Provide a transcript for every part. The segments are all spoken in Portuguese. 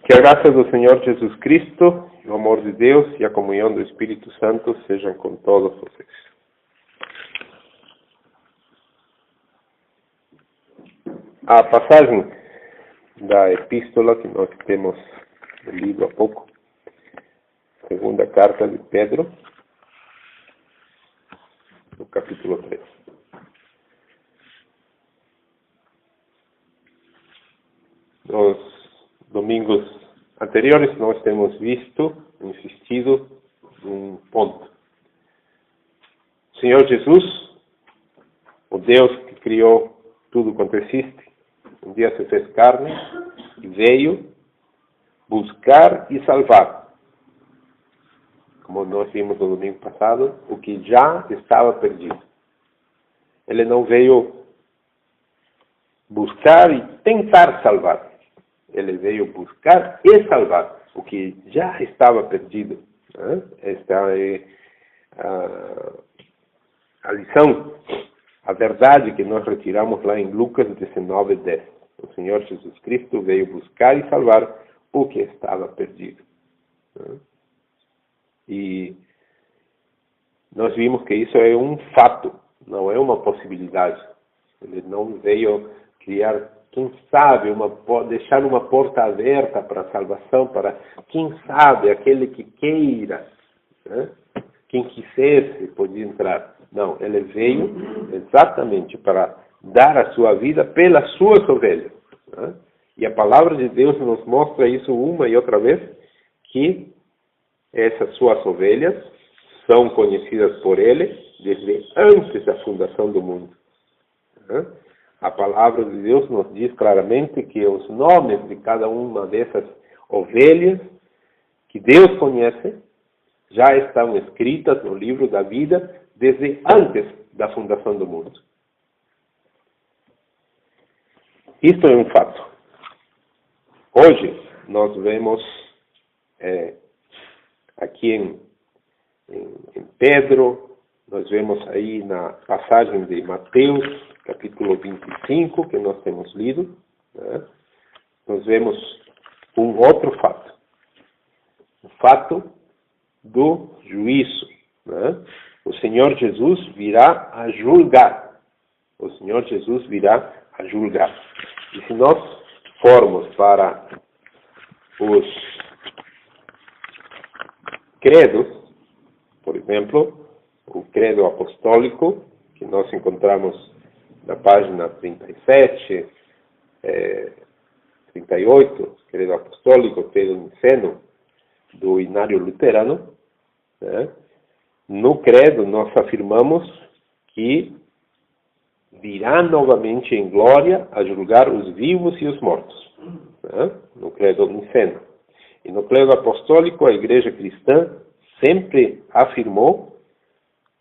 Que a graça do Senhor Jesus Cristo, o amor de Deus e a comunhão do Espírito Santo sejam com todos vocês. A passagem da epístola que nós temos lido há pouco, segunda carta de Pedro, no capítulo 3. Nos domingos anteriores nós temos insistido num ponto. O Senhor Jesus, o Deus que criou tudo quanto existe, um dia se fez carne e veio buscar e salvar, como nós vimos no domingo passado, o que já estava perdido. Ele não veio buscar e tentar salvar. Ele veio buscar e salvar o que já estava perdido. Esta é a lição, a verdade que nós retiramos lá em Lucas 19:10. O Senhor Jesus Cristo veio buscar e salvar o que estava perdido. E nós vimos que isso é um fato, não é uma possibilidade. Ele não veio criar, quem sabe, deixar uma porta aberta para a salvação, para quem sabe, aquele que queira, quem quisesse podia entrar. Não, ele veio exatamente para dar a sua vida pelas suas ovelhas. E a palavra de Deus nos mostra isso uma e outra vez, que essas suas ovelhas são conhecidas por ele desde antes da fundação do mundo. A palavra de Deus nos diz claramente que os nomes de cada uma dessas ovelhas que Deus conhece já estão escritas no livro da vida desde antes da fundação do mundo. Isto é um fato. Hoje nós vemos aqui em Pedro, nós vemos aí na passagem de Mateus, capítulo 25, que nós temos lido, nós vemos um outro fato. O fato do juízo. O Senhor Jesus virá a julgar. O Senhor Jesus virá a julgar. E se nós formos para os credos, por exemplo, o credo apostólico, que nós encontramos na página 37, 38, credo apostólico, credo niceno, do Inário Luterano, no credo nós afirmamos que virá novamente em glória a julgar os vivos e os mortos. No credo niceno. E no credo apostólico, a igreja cristã sempre afirmou,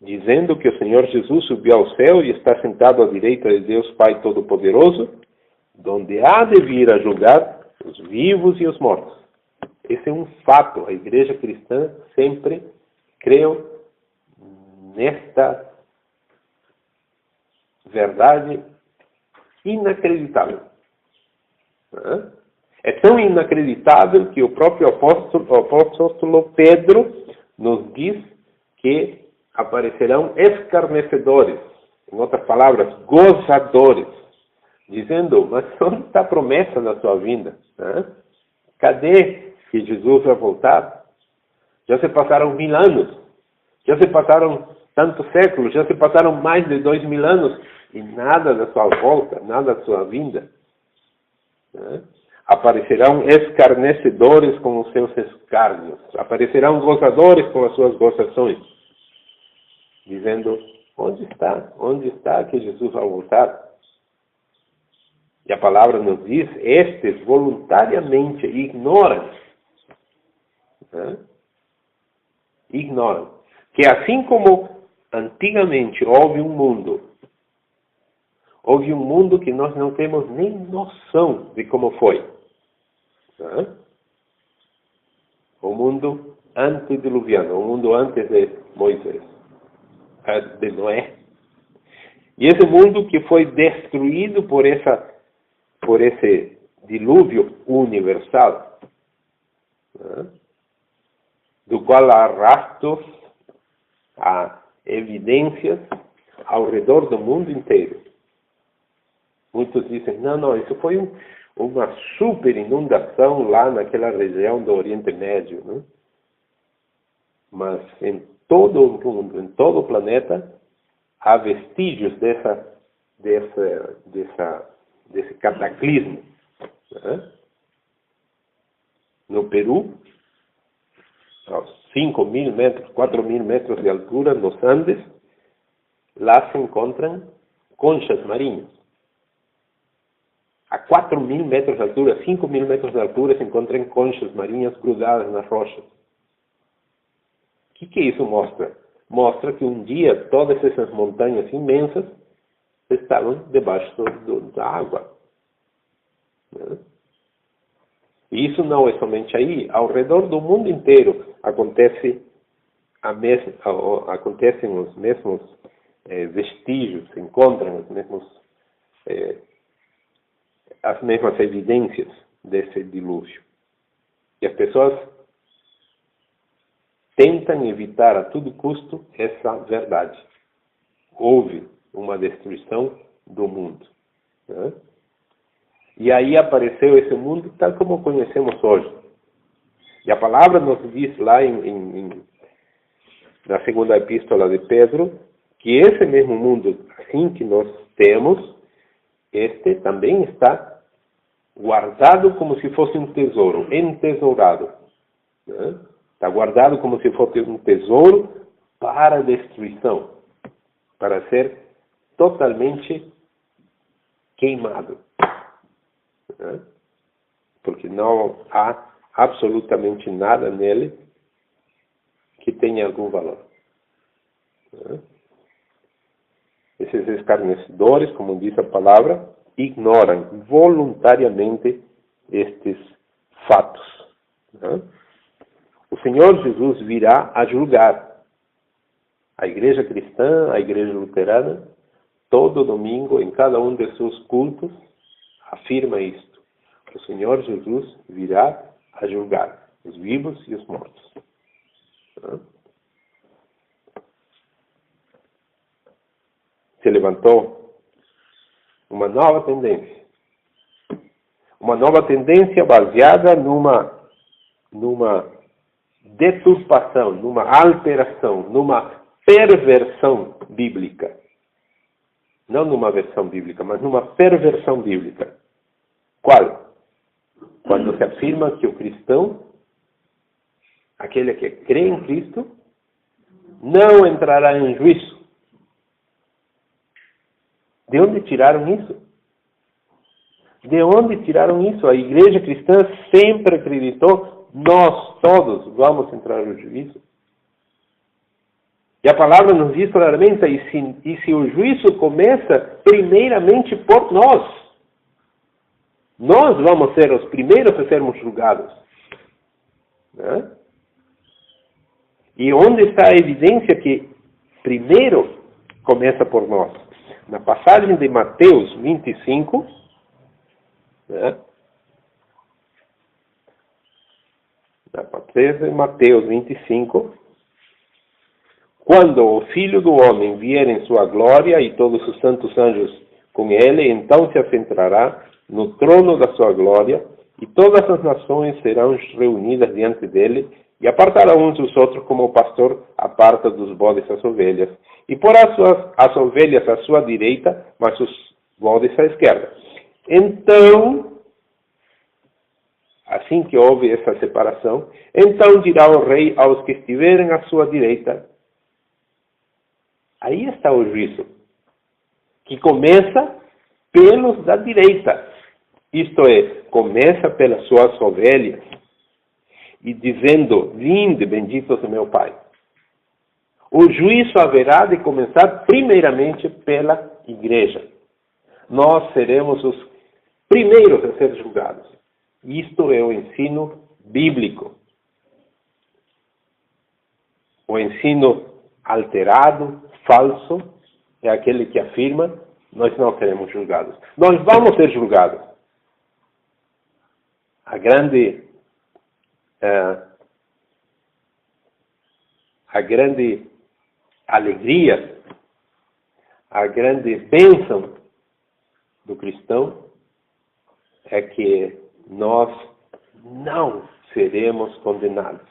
dizendo que o Senhor Jesus subiu ao céu e está sentado à direita de Deus Pai Todo-Poderoso, donde há de vir a julgar os vivos e os mortos. Esse é um fato. A igreja cristã sempre creu nesta verdade inacreditável. É tão inacreditável que o próprio apóstolo Pedro nos diz que aparecerão escarnecedores, em outras palavras, gozadores, dizendo, mas onde está a promessa da sua vinda? Cadê que Jesus vai voltar? Já se passaram 1000 anos, já se passaram tantos séculos, já se passaram mais de 2000 anos, e nada da sua volta, nada da sua vinda. Aparecerão escarnecedores com os seus escárnios, aparecerão gozadores com as suas gozações, dizendo, onde está que Jesus vai voltar? E a palavra nos diz, estes voluntariamente ignoram, que assim como antigamente houve um mundo que nós não temos nem noção de como foi. O mundo antediluviano, o mundo antes de Moisés, de Noé. E esse mundo que foi destruído por esse dilúvio universal, né? Do qual há rastros, há evidências ao redor do mundo inteiro. Muitos dizem, não, isso foi uma super inundação lá naquela região do Oriente Médio, né? Mas em todo o mundo, em todo o planeta, há vestígios desse cataclismo, né? No Peru, aos 5.000 metros, 4.000 metros de altura, nos Andes, lá se encontram conchas marinhas. A 4.000 metros de altura, 5.000 metros de altura, se encontram conchas marinhas grudadas nas rochas. O que isso mostra? Mostra que um dia todas essas montanhas imensas estavam debaixo da água, né? E isso não é somente aí. Ao redor do mundo inteiro acontecem os mesmos vestígios, se encontram as mesmas evidências desse dilúvio. E as pessoas tentam evitar a todo custo essa verdade. Houve uma destruição do mundo, né? E aí apareceu esse mundo tal como conhecemos hoje. E a palavra nos diz lá na segunda epístola de Pedro, que esse mesmo mundo, assim que nós temos, este também está guardado como se fosse um tesouro, entesourado, né? Está guardado como se fosse um tesouro para destruição, para ser totalmente queimado, né? Porque não há absolutamente nada nele que tenha algum valor, né? Esses escarnecedores, como diz a palavra, ignoram voluntariamente estes fatos, né? O Senhor Jesus virá a julgar a igreja cristã, a igreja luterana, todo domingo, em cada um de seus cultos, afirma isto. O Senhor Jesus virá a julgar os vivos e os mortos, né? Se levantou uma nova tendência. Uma nova tendência baseada numa deturpação, numa alteração, numa perversão bíblica. Não numa versão bíblica, mas numa perversão bíblica. Qual? Quando se afirma que o cristão, aquele que crê em Cristo, não entrará em juízo. De onde tiraram isso? De onde tiraram isso? A igreja cristã sempre acreditou, nós todos vamos entrar no juízo. E a palavra nos diz claramente, e se o juízo começa primeiramente por nós, nós vamos ser os primeiros a sermos julgados, né? E onde está a evidência que primeiro começa por nós? Na passagem de Mateus 25, né? Na passagem de Mateus 25, quando o Filho do Homem vier em sua glória e todos os santos anjos com ele, então se assentará no trono da sua glória, e todas as nações serão reunidas diante dele, e apartará uns dos outros como o pastor aparta dos bodes as ovelhas. E porá as ovelhas à sua direita, mas os bodes à esquerda. Então, assim que houve essa separação, então dirá o rei aos que estiverem à sua direita, aí está o juízo, que começa pelos da direita. Isto é, começa pelas suas ovelhas, e dizendo, vinde, benditos do meu Pai. O juízo haverá de começar primeiramente pela igreja. Nós seremos os primeiros a ser julgados. Isto é o ensino bíblico. O ensino alterado, falso, é aquele que afirma, nós não seremos julgados. Nós vamos ser julgados. A grande a grande alegria, a grande bênção do cristão é que nós não seremos condenados.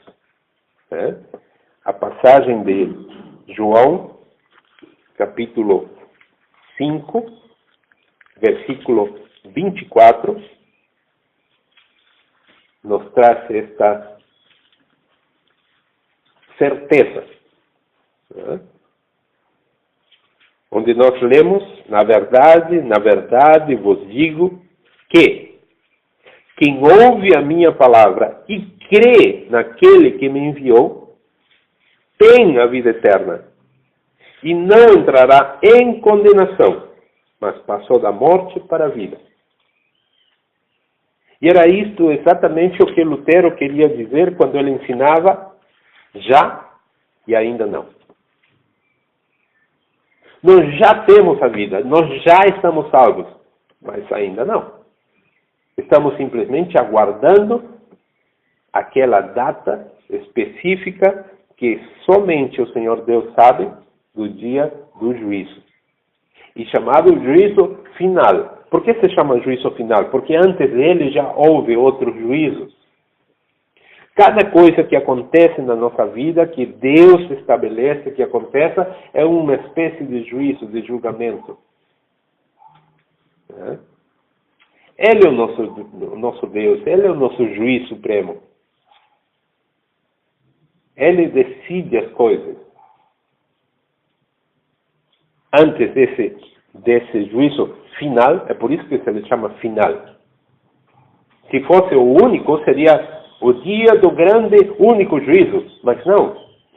A passagem de João, capítulo 5, versículo 24, nos traz esta certeza, onde nós lemos, na verdade vos digo que quem ouve a minha palavra e crê naquele que me enviou, tem a vida eterna e não entrará em condenação, mas passou da morte para a vida. E era isto exatamente o que Lutero queria dizer quando ele ensinava já e ainda não. Nós já temos a vida, nós já estamos salvos, mas ainda não. Estamos simplesmente aguardando aquela data específica que somente o Senhor Deus sabe do dia do juízo. E chamado juízo final. Por que se chama juízo final? Porque antes dele já houve outros juízos. Cada coisa que acontece na nossa vida, que Deus estabelece que aconteça, é uma espécie de juízo, de julgamento. Ele é o nosso Deus, Ele é o nosso juiz supremo. Ele decide as coisas. Antes desse juízo final, é por isso que se lhe chama final. Se fosse o único, seria o dia do grande único juízo. Mas não,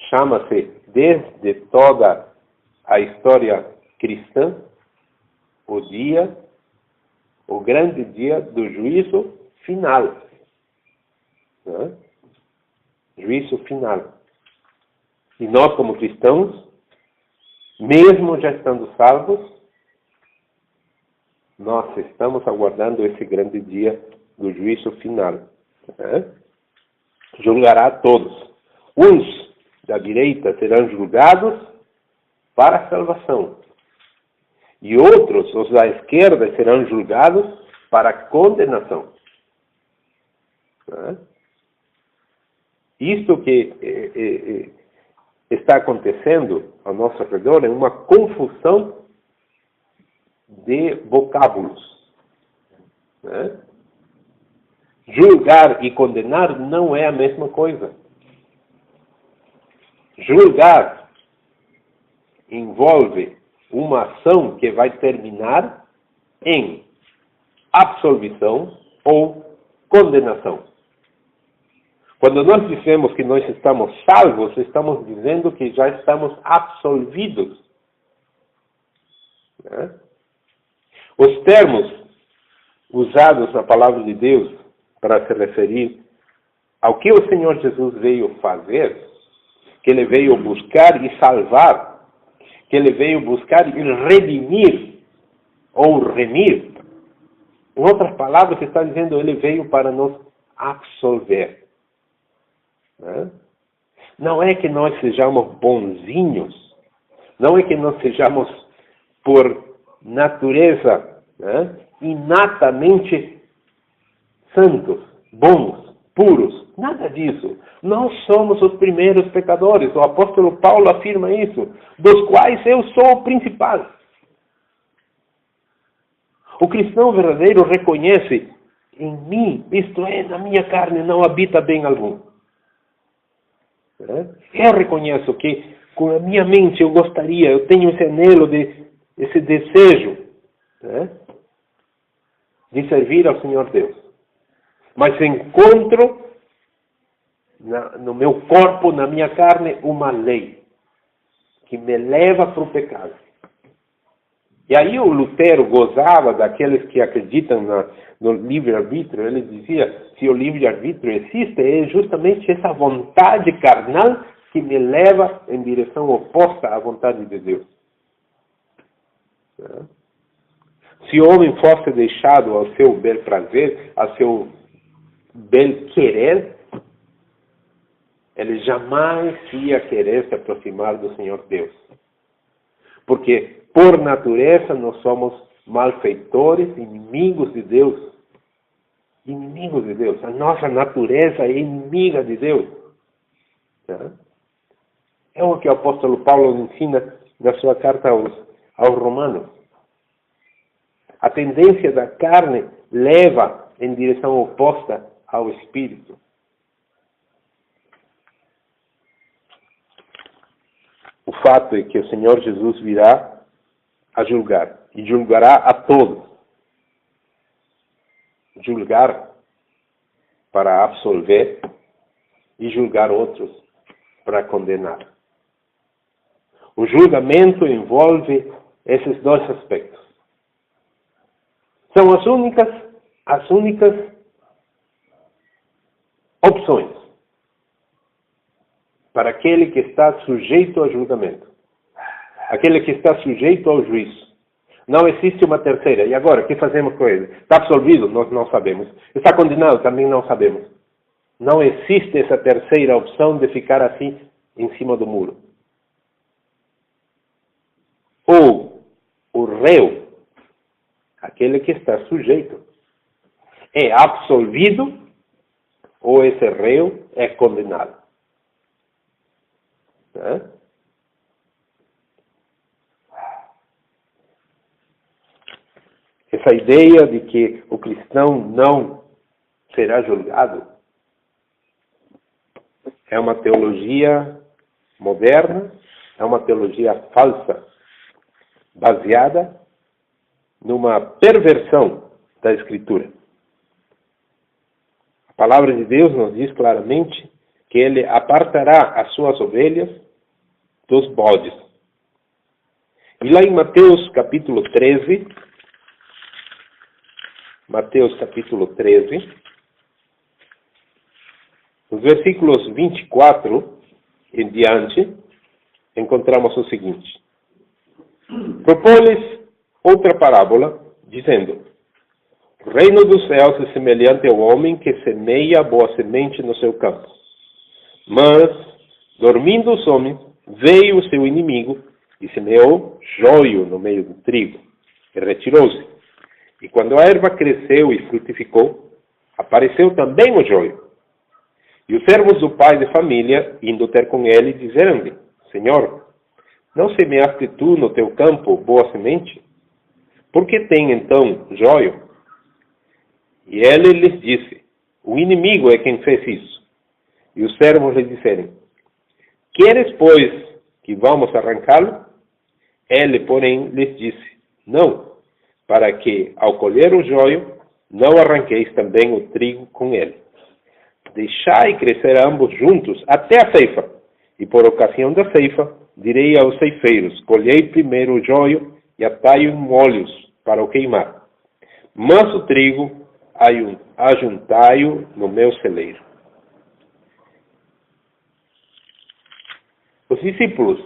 chama-se, desde toda a história cristã, o grande dia do juízo final. Juízo final. E nós, como cristãos, mesmo já estando salvos, nós estamos aguardando esse grande dia do juízo final. Julgará a todos. Uns da direita serão julgados para a salvação. E outros, os da esquerda, serão julgados para a condenação. Isto que está acontecendo ao nosso redor é uma confusão de vocábulos. Julgar e condenar não é a mesma coisa. Julgar envolve uma ação que vai terminar em absolvição ou condenação. Quando nós dizemos que nós estamos salvos, estamos dizendo que já estamos absolvidos. Os termos usados na palavra de Deus para se referir ao que o Senhor Jesus veio fazer, que Ele veio buscar e salvar, que Ele veio buscar e redimir ou remir. Em outras palavras, está dizendo, Ele veio para nos absolver. Não é que nós sejamos bonzinhos, não é que nós sejamos, por natureza, inatamente santos, bons, puros, nada disso. Nós somos os primeiros pecadores, o apóstolo Paulo afirma isso, dos quais eu sou o principal. O cristão verdadeiro reconhece, em mim, isto é, na minha carne, não habita bem algum. Eu reconheço que com a minha mente eu gostaria, eu tenho esse anelo, esse desejo de servir ao Senhor Deus. Mas encontro no meu corpo, na minha carne, uma lei que me leva para o pecado. E aí o Lutero gozava daqueles que acreditam no livre-arbítrio. Ele dizia, se o livre-arbítrio existe, é justamente essa vontade carnal que me leva em direção oposta à vontade de Deus. Se o homem fosse deixado ao seu bel prazer, ao seu bel querer, ele jamais ia querer se aproximar do Senhor Deus. Porque, por natureza, nós somos malfeitores, inimigos de Deus. Inimigos de Deus. A nossa natureza é inimiga de Deus. É o que o apóstolo Paulo ensina na sua carta aos Romanos. A tendência da carne leva em direção oposta ao Espírito. O fato é que o Senhor Jesus virá a julgar, e julgará a todos. Julgar para absolver e julgar outros para condenar. O julgamento envolve esses dois aspectos. São as únicas opções para aquele que está sujeito a julgamento. Aquele que está sujeito ao juízo. Não existe uma terceira. E agora, o que fazemos com ele? Está absolvido? Nós não sabemos. Está condenado? Também não sabemos. Não existe essa terceira opção de ficar assim em cima do muro. Ou o réu, aquele que está sujeito, é absolvido ou esse réu é condenado. Essa ideia de que o cristão não será julgado é uma teologia moderna, é uma teologia falsa, baseada numa perversão da Escritura. A palavra de Deus nos diz claramente que Ele apartará as suas ovelhas dos bodes. E lá em Mateus capítulo 13, nos versículos 24 em diante, encontramos o seguinte. Propôs-lhes outra parábola, dizendo: o reino dos céus é semelhante ao homem que semeia a boa semente no seu campo. Mas, dormindo os homens, veio o seu inimigo e semeou joio no meio do trigo, e retirou-se. E quando a erva cresceu e frutificou, apareceu também o joio. E os servos do pai de família, indo ter com ele, disseram-lhe: Senhor, não semeaste tu no teu campo boa semente? Por que tem então joio? E ele lhes disse: o inimigo é quem fez isso. E os servos lhe disseram: queres, pois, que vamos arrancá-lo? Ele, porém, lhes disse: não, para que, ao colher o joio, não arranqueis também o trigo com ele. Deixai crescer ambos juntos até a ceifa, e por ocasião da ceifa, direi aos ceifeiros: colhei primeiro o joio e atai-o em molhos para o queimar. Mas o trigo ajuntai-o no meu celeiro. Os discípulos,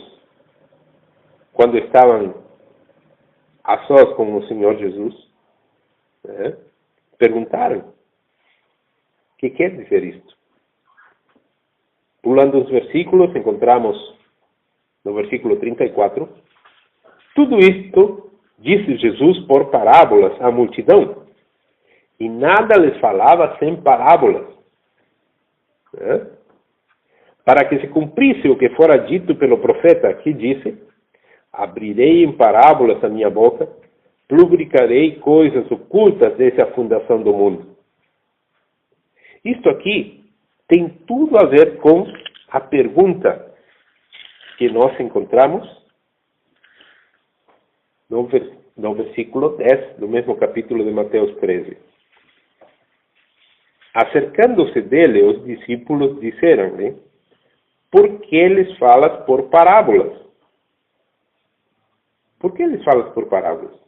quando estavam a sós com o Senhor Jesus, perguntaram: o que quer dizer isto? Pulando os versículos, encontramos no versículo 34, tudo isto disse Jesus por parábolas à multidão, e nada lhes falava sem parábolas, para que se cumprisse o que fora dito pelo profeta, que disse: abrirei em parábolas a minha boca, publicarei coisas ocultas desde a fundação do mundo. Isto aqui tem tudo a ver com a pergunta que nós encontramos no versículo 10 do mesmo capítulo de Mateus 13. Acercando-se dele, os discípulos disseram-lhe: por que lhes falas por parábolas? Por que lhes falas por parábolas?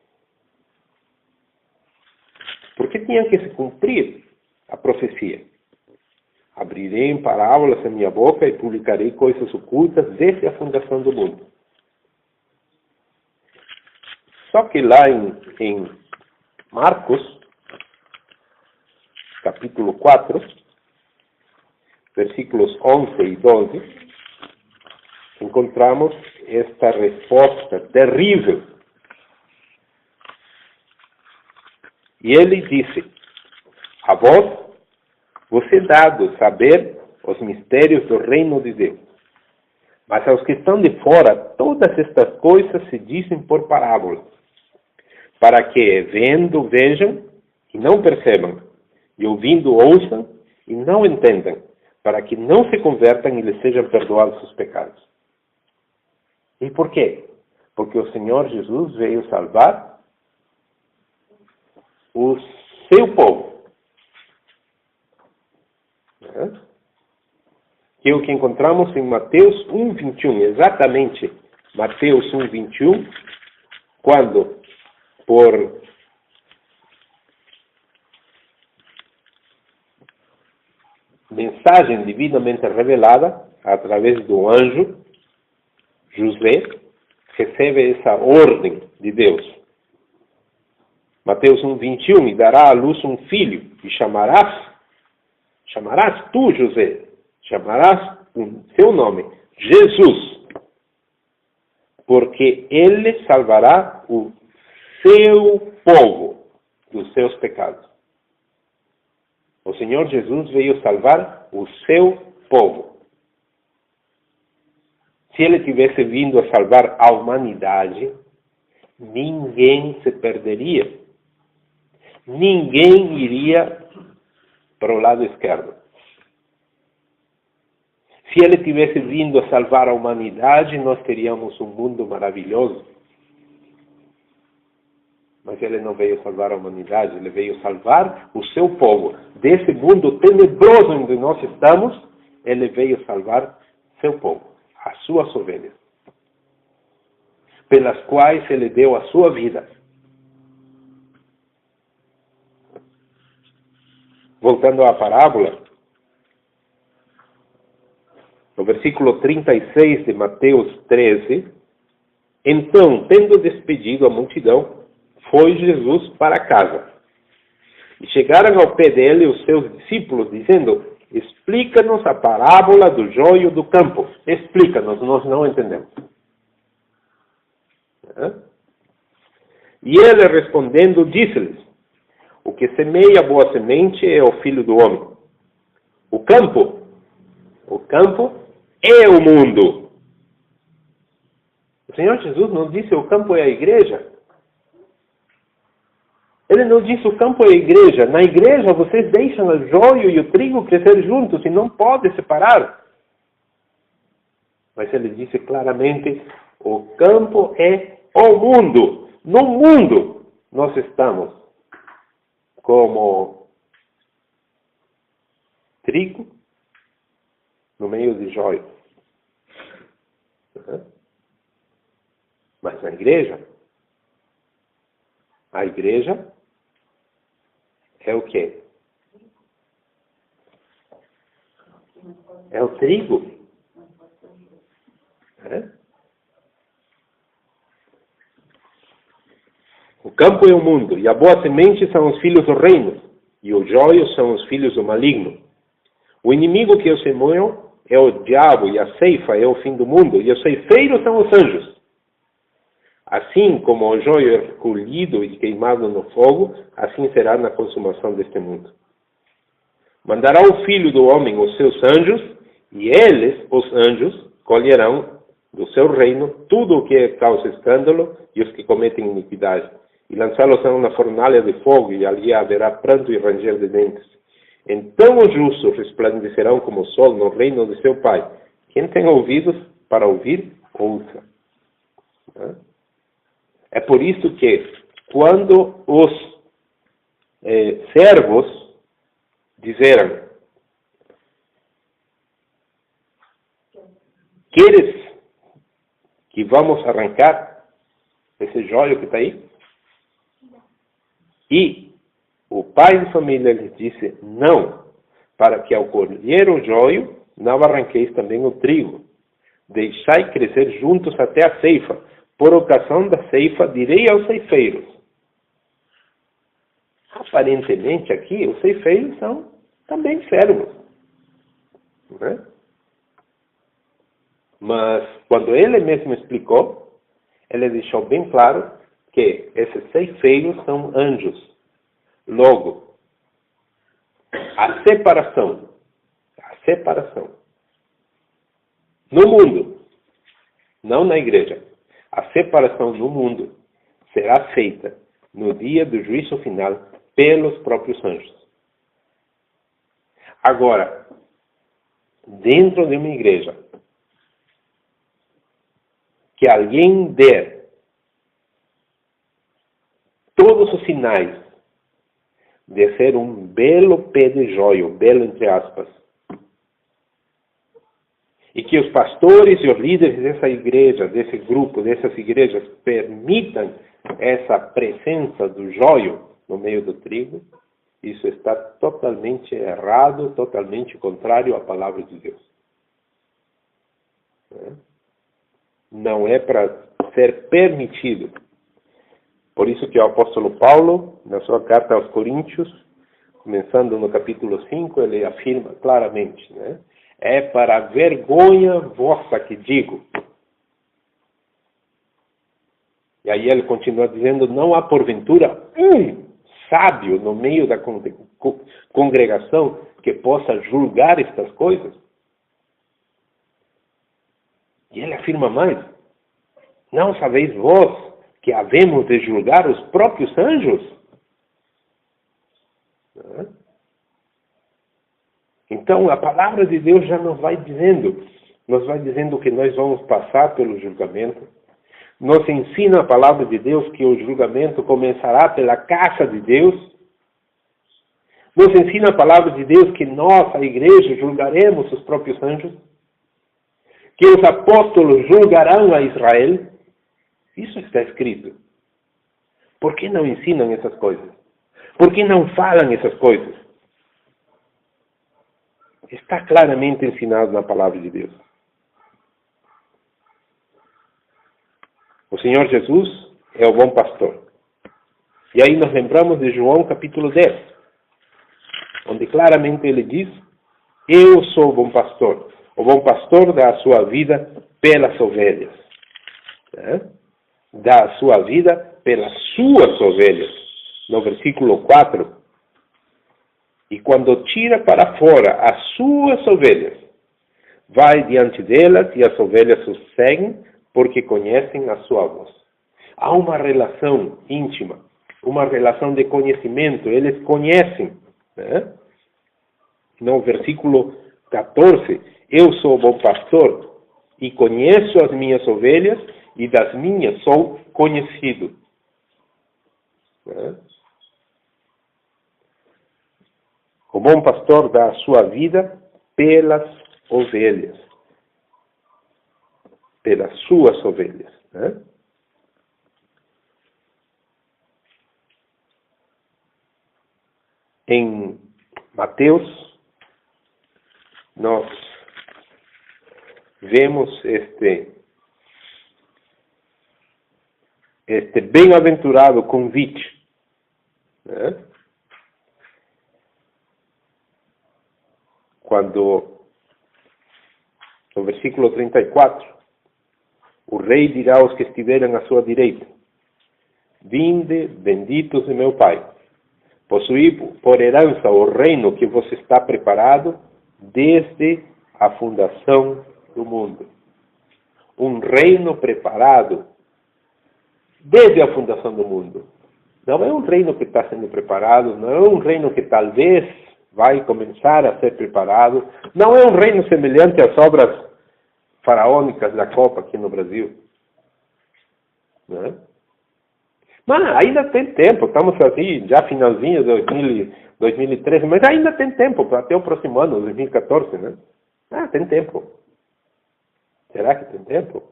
Porque tinha que se cumprir a profecia. Abrirei em parábolas a minha boca e publicarei coisas ocultas desde a fundação do mundo. Só que lá em Marcos, capítulo 4, versículos 11 e 12, encontramos esta resposta terrível. E ele disse: a vos é dado saber os mistérios do reino de Deus. Mas aos que estão de fora, todas estas coisas se dizem por parábolas, para que, vendo, vejam e não percebam, e ouvindo, ouçam e não entendam, para que não se convertam e lhes sejam perdoados os pecados. E por quê? Porque o Senhor Jesus veio salvar o seu povo. Que é o que encontramos em Mateus 1:21, exatamente Mateus 1:21, quando, por mensagem divinamente revelada, através do anjo, José recebe essa ordem de Deus. Mateus 1:21, e dará à luz um filho, e chamarás tu, José, chamarás o seu nome, Jesus, porque ele salvará o seu povo dos seus pecados. O Senhor Jesus veio salvar o seu povo. Se ele tivesse vindo a salvar a humanidade, ninguém se perderia. Ninguém iria para o lado esquerdo. Se ele tivesse vindo a salvar a humanidade, nós teríamos um mundo maravilhoso. Mas ele não veio salvar a humanidade, ele veio salvar o seu povo. Desse mundo tenebroso onde nós estamos, ele veio salvar seu povo, as suas ovelhas, pelas quais ele deu a sua vida. Voltando à parábola, no versículo 36 de Mateus 13, então, tendo despedido a multidão, foi Jesus para casa. E chegaram ao pé dele os seus discípulos, dizendo: explica-nos a parábola do joio do campo. Explica-nos, nós não entendemos. E ele respondendo, disse-lhes: o que semeia boa semente é o Filho do Homem. O campo é o mundo. O Senhor Jesus não disse o campo é a igreja. Ele não disse o campo é a igreja. Na igreja vocês deixam o joio e o trigo crescer juntos e não podem separar. Mas ele disse claramente, o campo é o mundo. No mundo nós estamos como trigo no meio de joio. Mas na igreja, a igreja é o quê? É o trigo. O campo é o mundo, e a boa semente são os filhos do reino, e o joio são os filhos do maligno. O inimigo que os semeou é o diabo, e a ceifa é o fim do mundo, e os ceifeiros são os anjos. Assim como o joio é colhido e queimado no fogo, assim será na consumação deste mundo. Mandará o Filho do Homem os seus anjos, e eles, os anjos, colherão do seu reino tudo o que causa escândalo e os que cometem iniquidade, e lançá-los-ão na fornalha de fogo, e ali haverá pranto e ranger de dentes. Então os justos resplandecerão como o sol no reino de seu Pai. Quem tem ouvidos para ouvir, ouça. É por isso que, quando os servos disseram: queres que vamos arrancar esse joio que está aí? E o pai de família lhes disse: não, para que ao colher o joio, não arranqueis também o trigo. Deixai crescer juntos até a ceifa. Por ocasião da ceifa, direi aos ceifeiros. Aparentemente aqui, os ceifeiros são também servos. né? Mas, quando ele mesmo explicou, ele deixou bem claro que esses ceifeiros são anjos. Logo, a separação no mundo, não na igreja, a separação no mundo será feita no dia do juízo final pelos próprios anjos. Agora, dentro de uma igreja, que alguém der todos os sinais de ser um belo pé de joio, belo entre aspas, e que os pastores e os líderes dessa igreja, desse grupo, dessas igrejas, permitam essa presença do joio no meio do trigo, isso está totalmente errado, totalmente contrário à palavra de Deus. Não é para ser permitido. Por isso que o apóstolo Paulo, na sua carta aos Coríntios, começando no capítulo 5, ele afirma claramente, né? É para vergonha vossa que digo. E aí ele continua dizendo, não há porventura um sábio no meio da congregação que possa julgar estas coisas. E ele afirma mais, não sabeis vós que havemos de julgar os próprios anjos? Então, a palavra de Deus já nos vai dizendo que nós vamos passar pelo julgamento. Nos ensina a palavra de Deus que o julgamento começará pela casa de Deus. Nos ensina a palavra de Deus que nós, a igreja, julgaremos os próprios anjos. Que os apóstolos julgarão a Israel. Isso está escrito. Por que não ensinam essas coisas? Por que não falam essas coisas? Está claramente ensinado na palavra de Deus. O Senhor Jesus é o bom pastor. E aí nós lembramos de João capítulo 10, onde claramente ele diz, eu sou o bom pastor. O bom pastor dá a sua vida pelas ovelhas. Dá a sua vida pelas suas ovelhas. No versículo 4. E quando tira para fora as suas ovelhas, vai diante delas e as ovelhas os seguem, porque conhecem a sua voz. Há uma relação íntima, uma relação de conhecimento, eles conhecem. Né? No versículo 14, eu sou o bom pastor e conheço as minhas ovelhas e das minhas sou conhecido. Né? O bom pastor dá a sua vida pelas ovelhas. Pelas suas ovelhas. Né? Em Mateus, nós vemos este bem-aventurado convite. Né? Quando, no versículo 34, o rei dirá aos que estiverem à sua direita, vinde, benditos de meu Pai, possuí por herança o reino que vos está preparado desde a fundação do mundo. Um reino preparado desde a fundação do mundo. Não é um reino que está sendo preparado, não é um reino que talvez vai começar a ser preparado. Não é um reino semelhante às obras faraônicas da Copa aqui no Brasil. Né? Mas ainda tem tempo, estamos assim, já finalzinho de 2013, mas ainda tem tempo, até o próximo ano, 2014, né? Tem tempo. Será que tem tempo?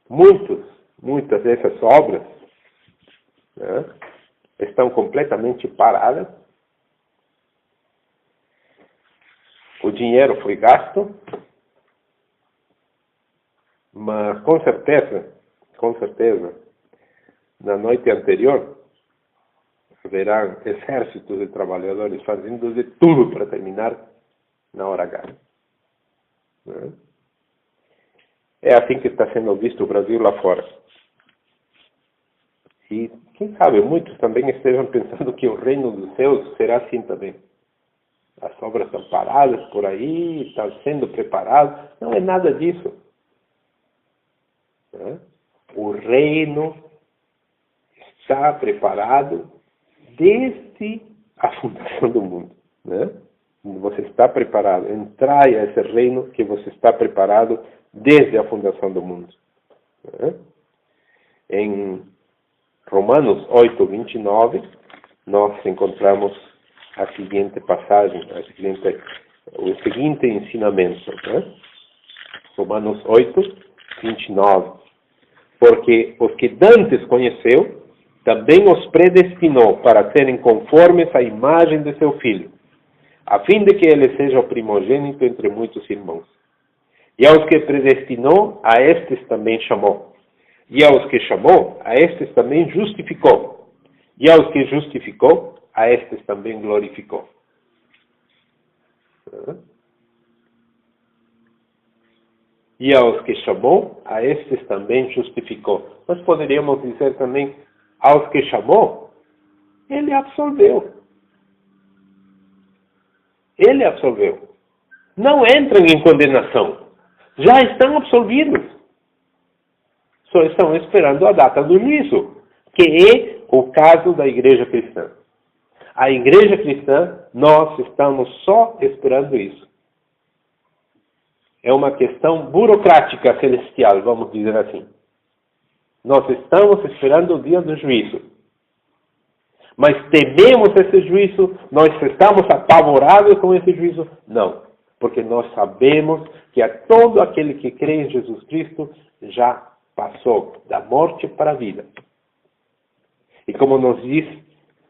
Muitas dessas obras, né, estão completamente paradas. O dinheiro foi gasto, mas com certeza, na noite anterior, haverá exércitos de trabalhadores fazendo de tudo para terminar na hora H. Né? É assim que está sendo visto o Brasil lá fora. E, quem sabe, muitos também estejam pensando que o reino dos céus será assim também. As obras estão paradas por aí, estão sendo preparadas. Não é nada disso. Né? O reino está preparado desde a fundação do mundo. Né? Você está preparado. Entrai a esse reino que você está preparado desde a fundação do mundo. Né? Em Romanos 8, 29, nós encontramos a seguinte passagem, o seguinte ensinamento. Né? Romanos 8, 29. Porque os que dantes conheceu, também os predestinou para serem conformes à imagem de seu Filho, a fim de que ele seja o primogênito entre muitos irmãos. E aos que predestinou, a estes também chamou. E aos que chamou, a estes também justificou. E aos que justificou, a estes também glorificou. E aos que chamou, a estes também justificou. Nós poderíamos dizer também, aos que chamou, ele absolveu. Ele absolveu. Não entram em condenação. Já estão absolvidos. Só estão esperando a data do juízo, que é o caso da igreja cristã. A igreja cristã, nós estamos só esperando isso. É uma questão burocrática celestial, vamos dizer assim. Nós estamos esperando o dia do juízo. Mas tememos esse juízo? Nós estamos apavorados com esse juízo? Não. Porque nós sabemos que a todo aquele que crê em Jesus Cristo já passou da morte para a vida. E como nos diz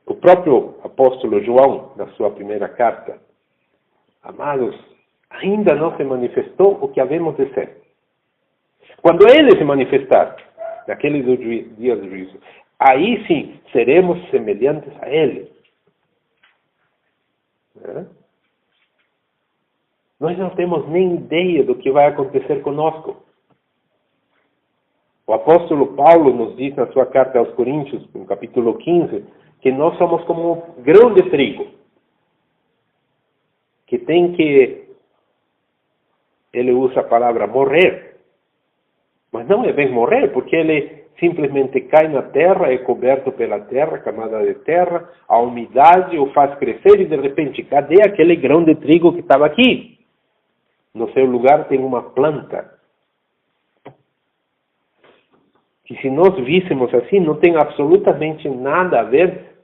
o próprio apóstolo João, na sua primeira carta, amados, ainda não se manifestou o que havemos de ser. Quando ele se manifestar, naquele dia do juízo, aí sim seremos semelhantes a ele. Nós não temos nem ideia do que vai acontecer conosco. O apóstolo Paulo nos diz na sua carta aos Coríntios, no capítulo 15, que nós somos como um grão de trigo, que tem que, ele usa a palavra morrer, mas não é bem morrer, porque ele simplesmente cai na terra, é coberto pela terra, camada de terra, a umidade o faz crescer e de repente, cadê aquele grão de trigo que estava aqui? No seu lugar tem uma planta. Que se nós víssemos assim, não tem absolutamente nada a ver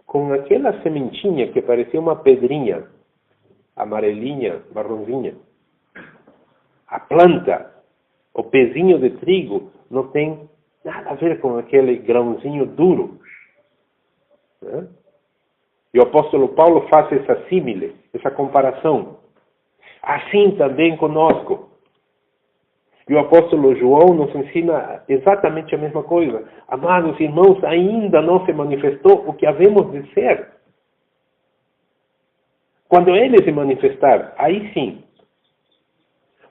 com aquela sementinha que parecia uma pedrinha, amarelinha, marronzinha. A planta, o pezinho de trigo, não tem nada a ver com aquele grãozinho duro. Né? E o apóstolo Paulo faz essa símile, essa comparação. Assim também conosco. E o apóstolo João nos ensina exatamente a mesma coisa. Amados irmãos, ainda não se manifestou o que havemos de ser. Quando ele se manifestar, aí sim.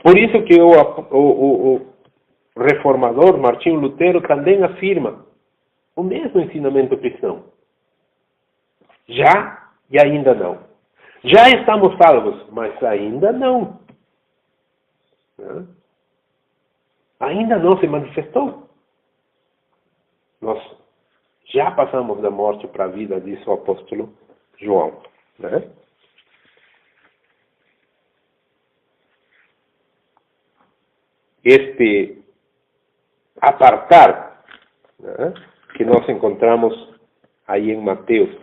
Por isso que o reformador Martinho Lutero também afirma o mesmo ensinamento cristão. Já e ainda não. Já estamos salvos, mas ainda não. Ainda não se manifestou. Nós já passamos da morte para a vida, disse o apóstolo João. Né? Este apartar, né, que nós encontramos aí em Mateus.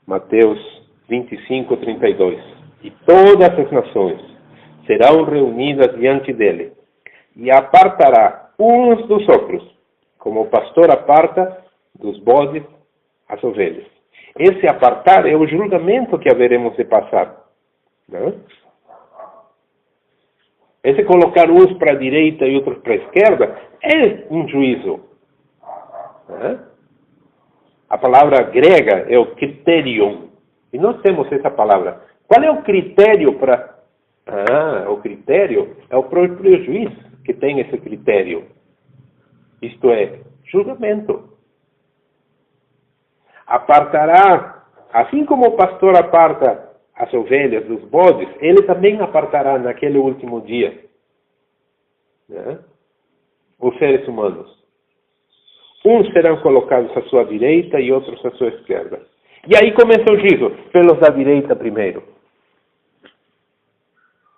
Mateus 25, 32. E todas as nações serão reunidas diante dele, e apartará uns dos outros, como o pastor aparta dos bodes as ovelhas. Esse apartar é o julgamento que haveremos de passar. Né? Esse colocar uns para a direita e outros para a esquerda é um juízo. Né? A palavra grega é o criterion. E nós temos essa palavra. Qual é o critério para... o critério é o próprio juiz que tem esse critério. Isto é, julgamento. Apartará, assim como o pastor aparta as ovelhas dos bodes, ele também apartará naquele último dia, né, os seres humanos. Uns serão colocados à sua direita e outros à sua esquerda. E aí começa o juízo, pelos da direita primeiro,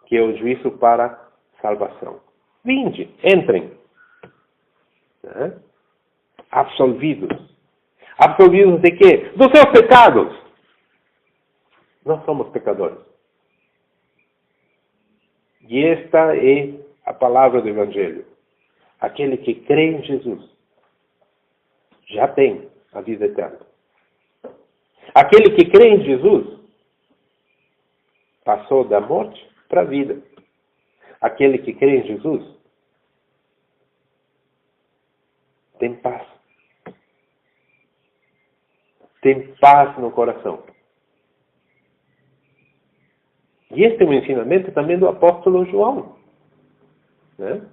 que é o juízo para salvação. Vinde, entrem. Né? Absolvidos. Absolvidos de quê? Dos seus pecados. Nós somos pecadores. E esta é a palavra do Evangelho. Aquele que crê em Jesus já tem a vida eterna. Aquele que crê em Jesus passou da morte para a vida. Aquele que crê em Jesus tem paz. Tem paz no coração. E este é um ensinamento também do apóstolo João. Né?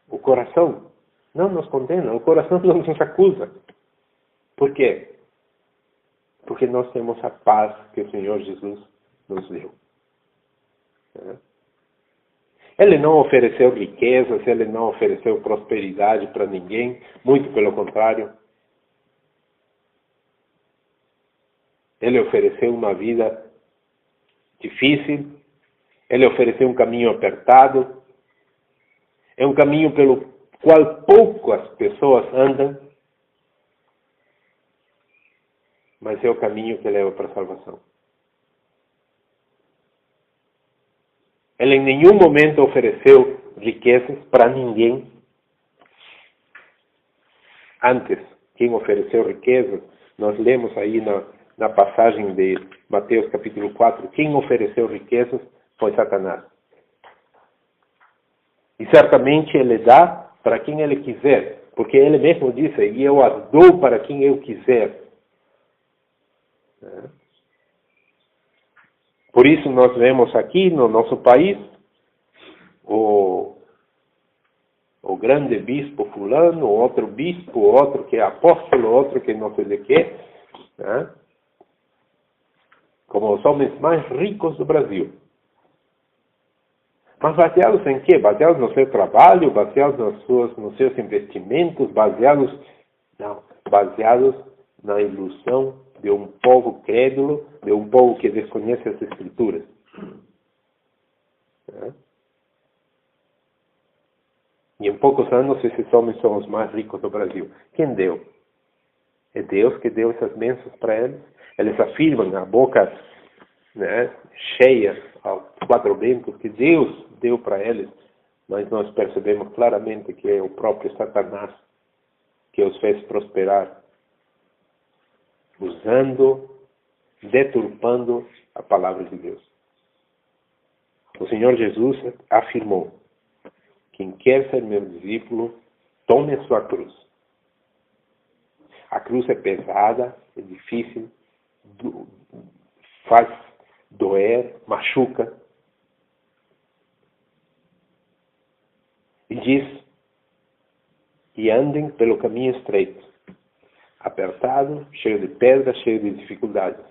O coração não nos condena, o coração não nos acusa. Por quê? Porque nós temos a paz que o Senhor Jesus nos deu. Né? Ele não ofereceu riquezas, ele não ofereceu prosperidade para ninguém, muito pelo contrário. Ele ofereceu uma vida difícil, ele ofereceu um caminho apertado, é um caminho pelo qual poucas pessoas andam, mas é o caminho que leva para a salvação. Ele em nenhum momento ofereceu riquezas para ninguém. Antes, quem ofereceu riquezas, nós lemos aí na passagem de Mateus capítulo 4, quem ofereceu riquezas foi Satanás. E certamente ele dá para quem ele quiser, porque ele mesmo disse, e eu as dou para quem eu quiser. Por isso nós vemos aqui no nosso país o grande bispo fulano, outro bispo, outro que é apóstolo, outro que não sei de quê, né? Como os homens mais ricos do Brasil. Mas baseados em quê? Baseados no seu trabalho, baseados nos seus investimentos, baseados na ilusão de um povo crédulo, de um povo que desconhece as Escrituras. E em poucos anos esses homens são os mais ricos do Brasil. Quem deu? É Deus que deu essas bênçãos para eles. Eles afirmam a boca, né, cheia aos quatro ventos que Deus deu para eles, mas nós percebemos claramente que é o próprio Satanás que os fez prosperar, usando, deturpando a palavra de Deus. O Senhor Jesus afirmou: quem quer ser meu discípulo, tome a sua cruz. A cruz é pesada, é difícil, faz doer, machuca. E diz: e andem pelo caminho estreito, apertado, cheio de pedras, cheio de dificuldades.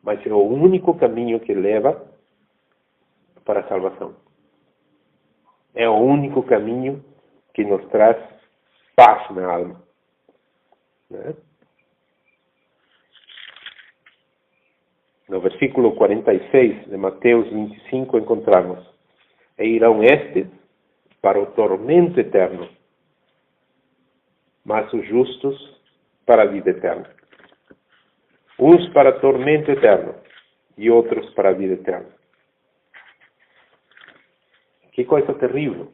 Mas é o único caminho que leva para a salvação. É o único caminho que nos traz paz na alma. Né? No versículo 46 de Mateus 25 encontramos: e irão estes para o tormento eterno, mas os justos para a vida eterna. Uns para tormento eterno e outros para a vida eterna. Que coisa terrível.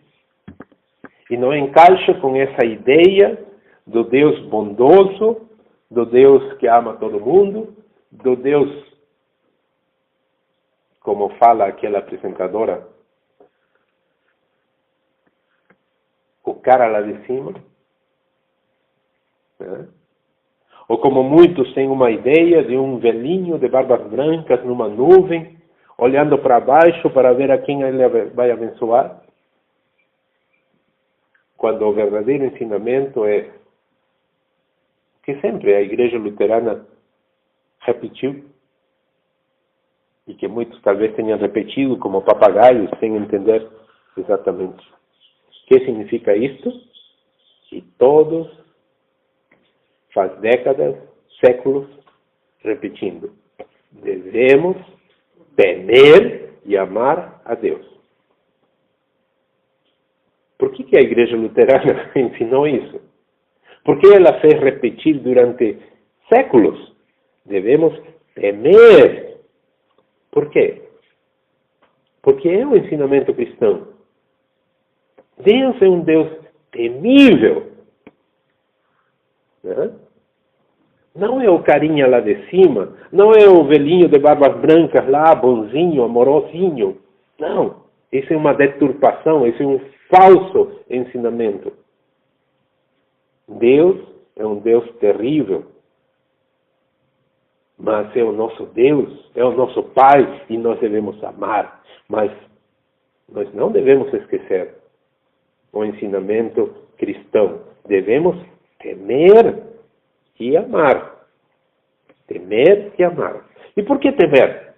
E não encaixa com essa ideia do Deus bondoso, do Deus que ama todo mundo, do Deus, como fala aquela apresentadora, o cara lá de cima. Né? Ou como muitos têm uma ideia de um velhinho de barbas brancas numa nuvem, olhando para baixo para ver a quem ele vai abençoar. Quando o verdadeiro ensinamento é que sempre a Igreja Luterana repetiu, e que muitos talvez tenham repetido como papagaios, sem entender exatamente o que significa isto, e todos, faz décadas, séculos, repetindo. Devemos temer e amar a Deus. Por que a Igreja Luterana ensinou isso? Por que ela fez repetir durante séculos? Devemos temer. Por quê? Porque é o ensinamento cristão. Deus é um Deus temível. Né? Não é o carinha lá de cima, não é o velhinho de barbas brancas lá, bonzinho, amorosinho. Não, isso é uma deturpação, isso é um falso ensinamento. Deus é um Deus terrível, mas é o nosso Deus, é o nosso Pai e nós devemos amar. Mas nós não devemos esquecer o ensinamento cristão. Devemos temer e amar. Temer e amar. E por que temer?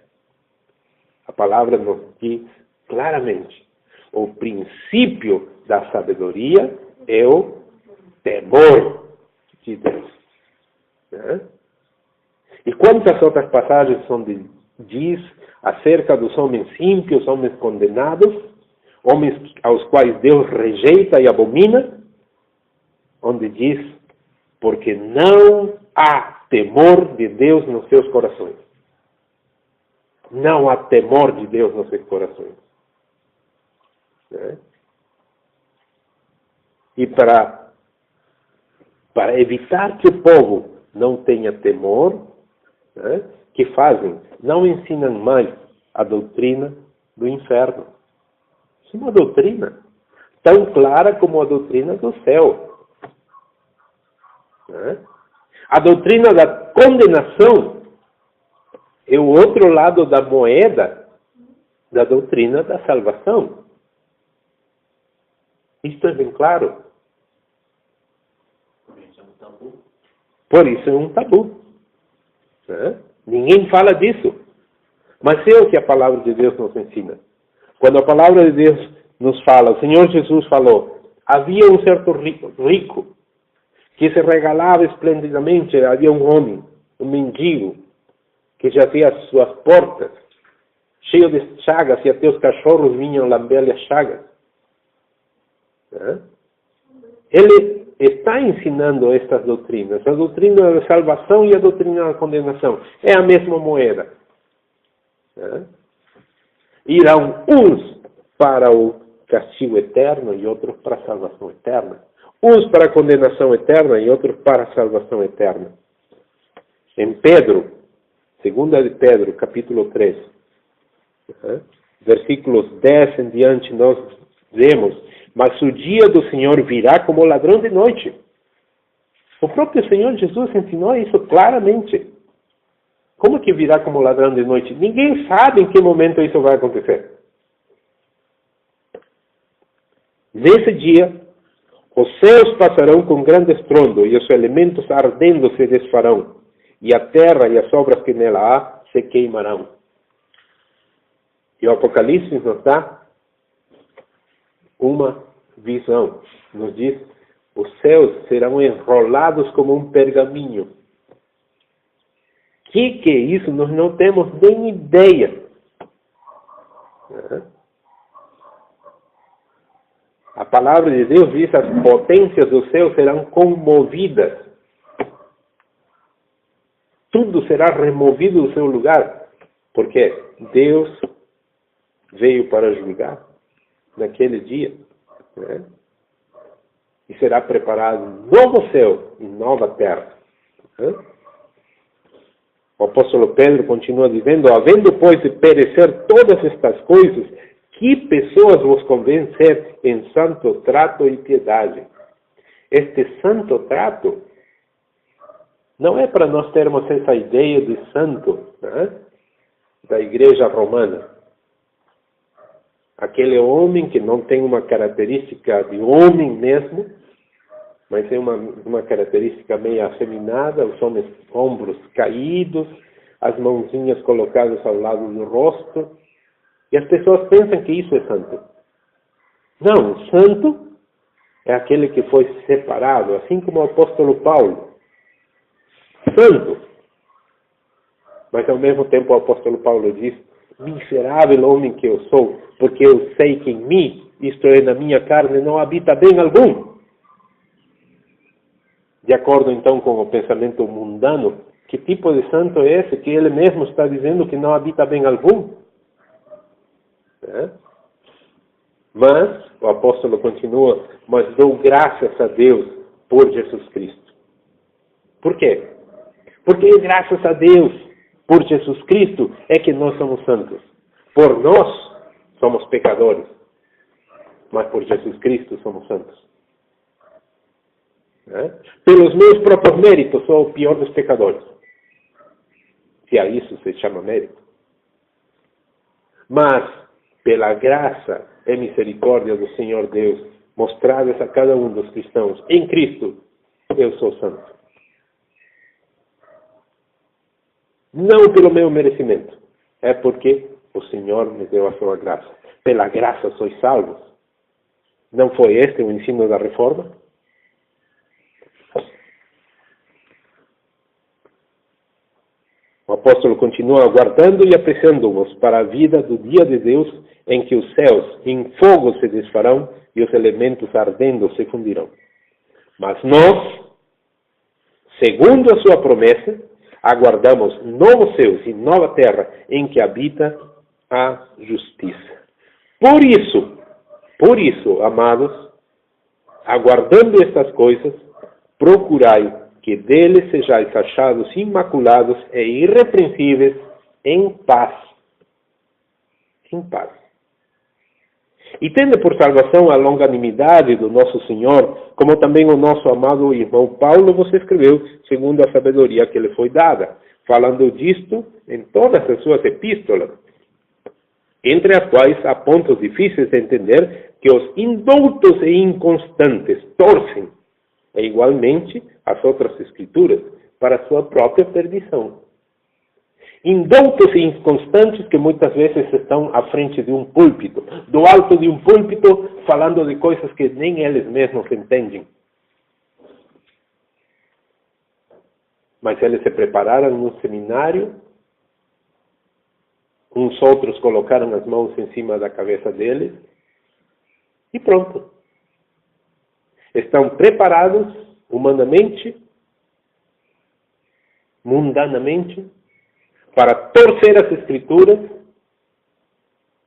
A palavra nos diz claramente. O princípio da sabedoria é o temor de Deus. Né? E quantas outras passagens diz acerca dos homens ímpios, homens condenados, homens aos quais Deus rejeita e abomina, onde diz, porque não há temor de Deus nos seus corações. Não há temor de Deus nos seus corações. Né? E para evitar que o povo não tenha temor, né, que fazem? Não ensinam mais a doutrina do inferno. Isso é uma doutrina tão clara como a doutrina do céu. Né? A doutrina da condenação é o outro lado da moeda da doutrina da salvação. Isto é bem claro. Por isso é um tabu. Né? Ninguém fala disso. Mas é o que a palavra de Deus nos ensina. Quando a palavra de Deus nos fala, o Senhor Jesus falou, havia um certo rico que se regalava esplendidamente, havia um homem, um mendigo, que jazia às suas portas, cheio de chagas, e até os cachorros vinham lamber-lhe as chagas. Né? Ele está ensinando estas doutrinas, a doutrina da salvação e a doutrina da condenação. É a mesma moeda. Né? Irão uns para o castigo eterno e outros para a salvação eterna. Uns para a condenação eterna e outros para a salvação eterna. Em Pedro, 2 de Pedro, capítulo 3, versículos 10 em diante, nós vemos, mas o dia do Senhor virá como ladrão de noite. O próprio Senhor Jesus ensinou isso claramente. Como que virá como ladrão de noite? Ninguém sabe em que momento isso vai acontecer. Nesse dia, os céus passarão com grande estrondo, e os elementos ardendo se desfarão, e a terra e as obras que nela há se queimarão. E o Apocalipse nos dá uma visão. Nos diz, os céus serão enrolados como um pergaminho. Que é isso? Nós não temos nem ideia. A palavra de Deus diz, as potências do céu serão comovidas. Tudo será removido do seu lugar, porque Deus veio para julgar naquele dia. Né? E será preparado um novo céu e nova terra. Né? O apóstolo Pedro continua dizendo, havendo, pois, de perecer todas estas coisas, que pessoas vos convém ser em santo trato e piedade. Este santo trato Não é para nós termos essa ideia de santo, né, da igreja romana. Aquele homem que não tem uma característica de homem mesmo, mas tem uma característica meio afeminada, os ombros caídos, as mãozinhas colocadas ao lado do rosto, e as pessoas pensam que isso é santo. Não, o santo é aquele que foi separado, assim como o apóstolo Paulo. Santo. Mas ao mesmo tempo o apóstolo Paulo diz: miserável homem que eu sou, porque eu sei que em mim, isto é, na minha carne, não habita bem algum. De acordo então com o pensamento mundano, que tipo de santo é esse que ele mesmo está dizendo que não habita bem algum? Mas o apóstolo continua: mas dou graças a Deus por Jesus Cristo. Por quê? Porque graças a Deus por Jesus Cristo é que nós somos santos. Por nós somos pecadores, mas por Jesus Cristo somos santos. Pelos meus próprios méritos sou o pior dos pecadores, se a isso se chama mérito. Mas pela graça e misericórdia do Senhor Deus mostradas a cada um dos cristãos em Cristo, eu sou santo. Não pelo meu merecimento, é porque o Senhor me deu a sua graça. Pela graça sois salvos. Não foi este o ensino da reforma? O apóstolo continua: aguardando e apreciando-vos para a vida do dia de Deus, em que os céus em fogo se desfarão e os elementos ardendo se fundirão. Mas nós, segundo a sua promessa, aguardamos novos céus e nova terra em que habita a justiça. Por isso, amados, aguardando estas coisas, procurai que deles sejais achados imaculados e irrepreensíveis em paz. Em paz. E tende por salvação a longanimidade do nosso Senhor, como também o nosso amado irmão Paulo vos escreveu, segundo a sabedoria que lhe foi dada, falando disto em todas as suas epístolas, entre as quais há pontos difíceis de entender que os indoutos e inconstantes torcem, e igualmente as outras escrituras, para sua própria perdição. Indoutos e inconstantes que muitas vezes estão à frente de um púlpito, do alto de um púlpito, falando de coisas que nem eles mesmos entendem. Mas eles se prepararam no seminário, uns outros colocaram as mãos em cima da cabeça deles, e pronto. Estão preparados humanamente, mundanamente, para torcer as escrituras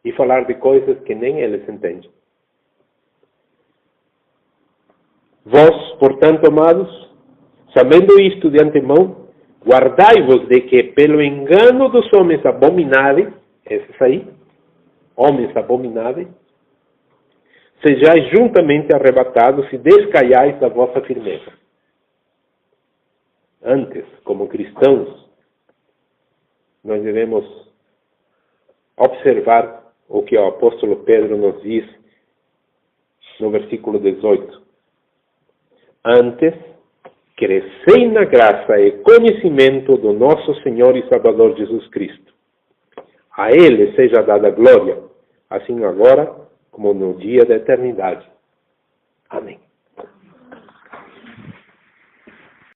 e falar de coisas que nem eles entendem. Vós, portanto, amados, sabendo isto de antemão, guardai-vos de que, pelo engano dos homens abomináveis, esses aí, homens abomináveis, sejais juntamente arrebatados e descaiais da vossa firmeza. Antes, como cristãos, nós devemos observar o que o apóstolo Pedro nos diz no versículo 18. Antes, crescei na graça e conhecimento do nosso Senhor e Salvador Jesus Cristo. A Ele seja dada glória, assim agora como no dia da eternidade. Amém.